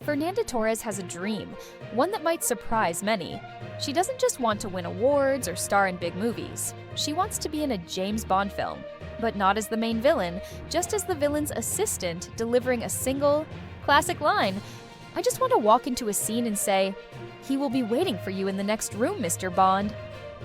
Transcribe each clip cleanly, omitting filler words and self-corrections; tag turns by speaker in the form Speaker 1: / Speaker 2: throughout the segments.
Speaker 1: Fernanda Torres has a dream, one that might surprise many. She doesn't just want to win awards or star in big movies. She wants to be in a James Bond film, but not as the main villain, just as the villain's assistant delivering a single, classic line. "I just want to walk into a scene and say, 'He will be waiting for you in the next room, Mr. Bond.'"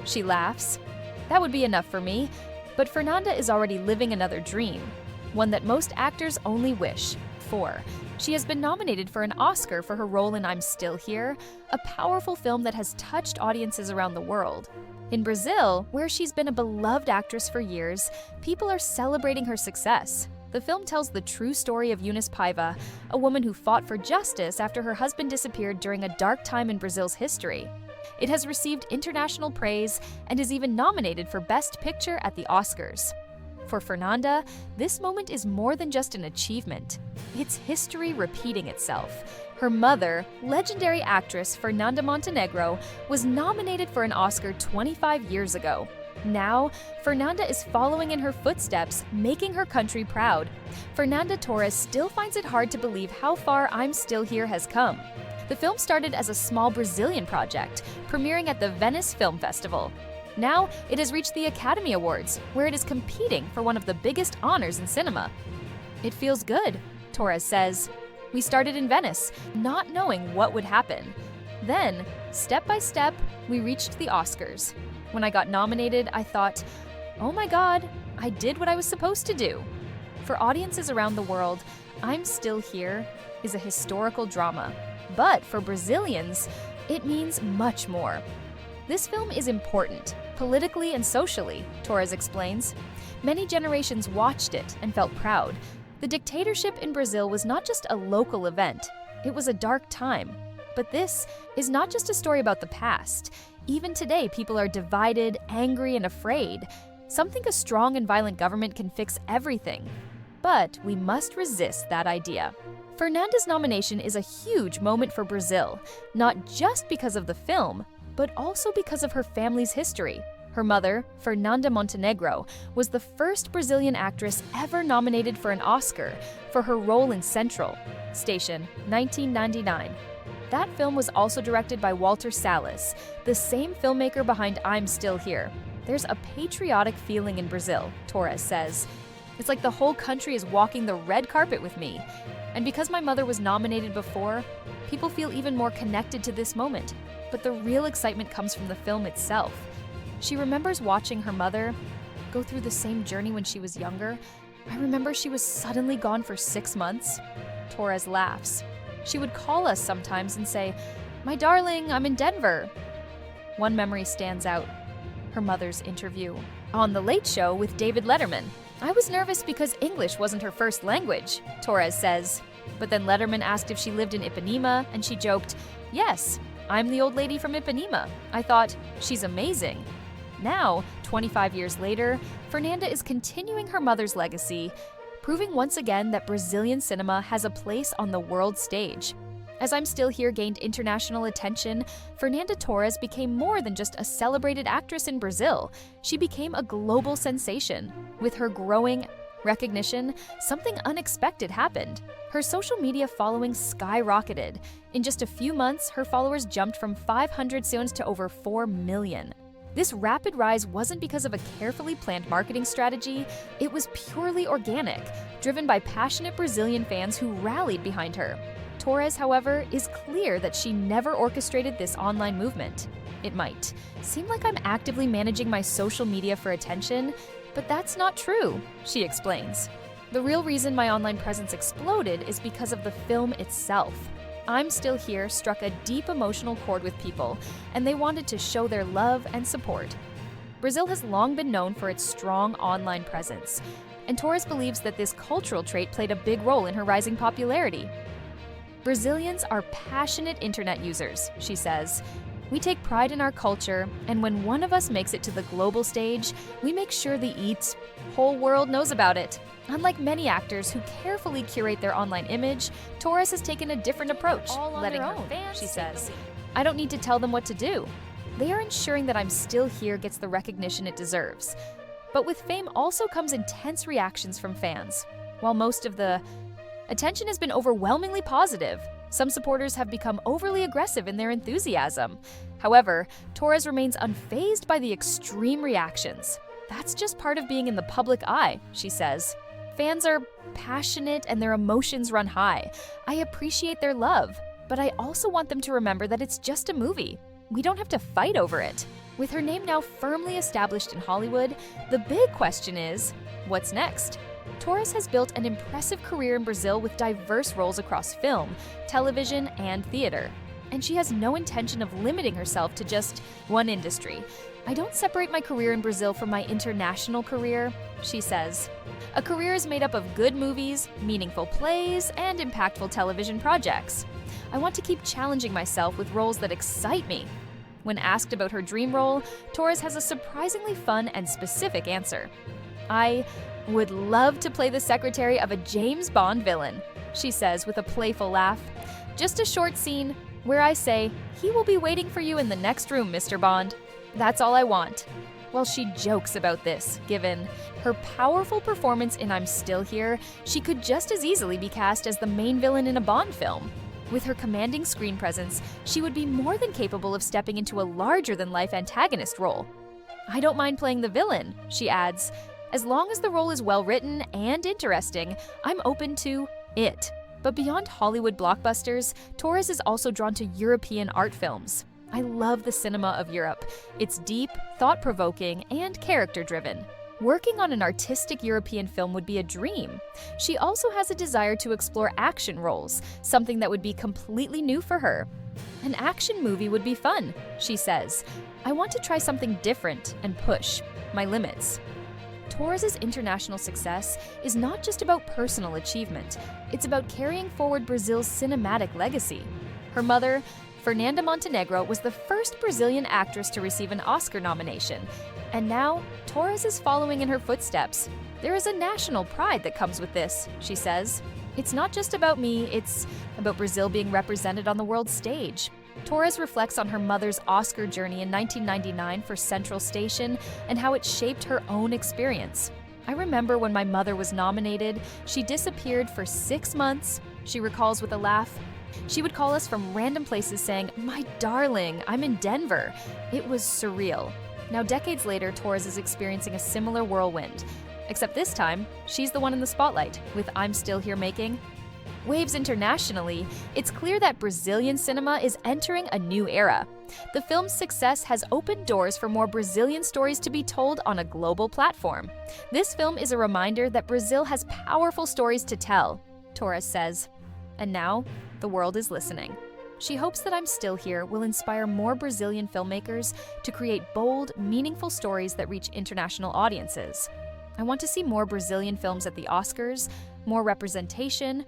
Speaker 1: She laughs. That would be enough for me, but Fernanda is already living another dream, one that most actors only wish for. She has been nominated for an Oscar for her role in I'm Still Here, a powerful film that has touched audiences around the world. In Brazil, where she's been a beloved actress for years, people are celebrating her success. The film tells the true story of Eunice Paiva, a woman who fought for justice after her husband disappeared during a dark time in Brazil's history. It has received international praise and is even nominated for Best Picture at the Oscars. For Fernanda, this moment is more than just an achievement. It's history repeating itself. Her mother, legendary actress Fernanda Montenegro, was nominated for an Oscar 25 years ago. Now, Fernanda is following in her footsteps, making her country proud. Fernanda Torres still finds it hard to believe how far I'm Still Here has come. The film started as a small Brazilian project, premiering at the Venice Film Festival. Now, it has reached the Academy Awards, where it is competing for one of the biggest honors in cinema. "It feels good," Torres says. "We started in Venice, not knowing what would happen. Then, step by step, we reached the Oscars. When I got nominated, I thought, oh my God, I did what I was supposed to do." For audiences around the world, I'm Still Here is a historical drama. But for Brazilians, it means much more. This film is important, politically and socially, Torres explains. Many generations watched it and felt proud. The dictatorship in Brazil was not just a local event, it was a dark time. But this is not just a story about the past. Even today, people are divided, angry, and afraid. Some think a strong and violent government can fix everything. But we must resist that idea. Fernanda's nomination is a huge moment for Brazil, not just because of the film, but also because of her family's history. Her mother, Fernanda Montenegro, was the first Brazilian actress ever nominated for an Oscar for her role in Central Station, 1999. That film was also directed by Walter Salles, the same filmmaker behind I'm Still Here. There's a patriotic feeling in Brazil, Torres says. It's like the whole country is walking the red carpet with me. And because my mother was nominated before, people feel even more connected to this moment. But the real excitement comes from the film itself. She remembers watching her mother go through the same journey when she was younger. "I remember she was suddenly gone for 6 months. Torres laughs. She would call us sometimes and say, "My darling, I'm in Denver." One memory stands out. Her mother's interview on The Late Show with David Letterman. "I was nervous because English wasn't her first language," Torres says. But then Letterman asked if she lived in Ipanema, and she joked, "Yes, I'm the old lady from Ipanema. I thought, she's amazing." Now, 25 years later, Fernanda is continuing her mother's legacy, proving once again that Brazilian cinema has a place on the world stage. As I'm Still Here gained international attention, Fernanda Torres became more than just a celebrated actress in Brazil. She became a global sensation. With her growing recognition, something unexpected happened. Her social media following skyrocketed. In just a few months, her followers jumped from 500 million to over 4 million. This rapid rise wasn't because of a carefully planned marketing strategy, it was purely organic, driven by passionate Brazilian fans who rallied behind her. Torres, however, is clear that she never orchestrated this online movement. "It might seem like I'm actively managing my social media for attention, but that's not true," she explains. "The real reason my online presence exploded is because of the film itself. I'm Still Here struck a deep emotional chord with people, and they wanted to show their love and support." Brazil has long been known for its strong online presence, and Torres believes that this cultural trait played a big role in her rising popularity. "Brazilians are passionate internet users," she says. "We take pride in our culture, and when one of us makes it to the global stage, we make sure the whole world knows about it." Unlike many actors who carefully curate their online image, Torres has taken a different approach, letting her fans, she says, "I don't need to tell them what to do. They are ensuring that I'm Still Here gets the recognition it deserves." But with fame also comes intense reactions from fans. While most of the attention has been overwhelmingly positive, Some supporters have become overly aggressive in their enthusiasm. However, Torres remains unfazed by the extreme reactions. "That's just part of being in the public eye," she says. "Fans are passionate and their emotions run high. I appreciate their love, but I also want them to remember that it's just a movie. We don't have to fight over it." With her name now firmly established in Hollywood, the big question is, what's next? Torres has built an impressive career in Brazil with diverse roles across film, television, and theater. And she has no intention of limiting herself to just one industry. "I don't separate my career in Brazil from my international career," she says. "A career is made up of good movies, meaningful plays, and impactful television projects. I want to keep challenging myself with roles that excite me." When asked about her dream role, Torres has a surprisingly fun and specific answer. "I would love to play the secretary of a James Bond villain," she says with a playful laugh. "Just a short scene where I say, 'He will be waiting for you in the next room, Mr. Bond.' That's all I want." While she jokes about this, given her powerful performance in I'm Still Here, she could just as easily be cast as the main villain in a Bond film. With her commanding screen presence, she would be more than capable of stepping into a larger-than-life antagonist role. "I don't mind playing the villain," she adds. "As long as the role is well-written and interesting, I'm open to it." But beyond Hollywood blockbusters, Torres is also drawn to European art films. "I love the cinema of Europe. It's deep, thought-provoking, and character-driven. Working on an artistic European film would be a dream." She also has a desire to explore action roles, something that would be completely new for her. "An action movie would be fun," she says. "I want to try something different and push my limits." Torres' international success is not just about personal achievement, it's about carrying forward Brazil's cinematic legacy. Her mother, Fernanda Montenegro, was the first Brazilian actress to receive an Oscar nomination, and now Torres is following in her footsteps. "There is a national pride that comes with this," she says. "It's not just about me, it's about Brazil being represented on the world stage." Torres reflects on her mother's Oscar journey in 1999 for Central Station and how it shaped her own experience. "I remember when my mother was nominated, she disappeared for 6 months," she recalls with a laugh. "She would call us from random places saying, 'My darling, I'm in Denver.' It was surreal." Now, decades later, Torres is experiencing a similar whirlwind, except this time, she's the one in the spotlight, with I'm Still Here making waves internationally. It's clear that Brazilian cinema is entering a new era. The film's success has opened doors for more Brazilian stories to be told on a global platform. "This film is a reminder that Brazil has powerful stories to tell," Torres says. And now, the world is listening. She hopes that I'm Still Here will inspire more Brazilian filmmakers to create bold, meaningful stories that reach international audiences. "I want to see more Brazilian films at the Oscars, more representation,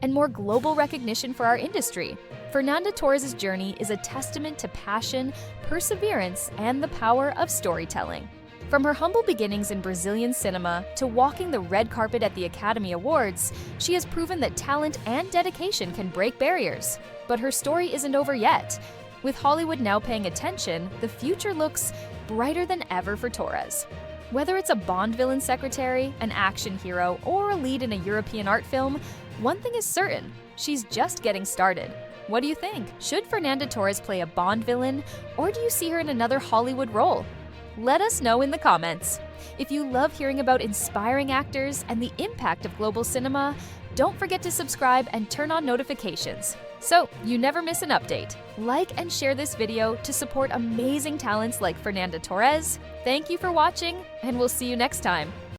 Speaker 1: and more global recognition for our industry." Fernanda Torres' journey is a testament to passion, perseverance, and the power of storytelling. From her humble beginnings in Brazilian cinema to walking the red carpet at the Academy Awards, she has proven that talent and dedication can break barriers. But her story isn't over yet. With Hollywood now paying attention, the future looks brighter than ever for Torres. Whether it's a Bond villain secretary, an action hero, or a lead in a European art film, one thing is certain, she's just getting started. What do you think? Should Fernanda Torres play a Bond villain, or do you see her in another Hollywood role? Let us know in the comments. If you love hearing about inspiring actors and the impact of global cinema, don't forget to subscribe and turn on notifications, so you never miss an update. Like and share this video to support amazing talents like Fernanda Torres. Thank you for watching, and we'll see you next time.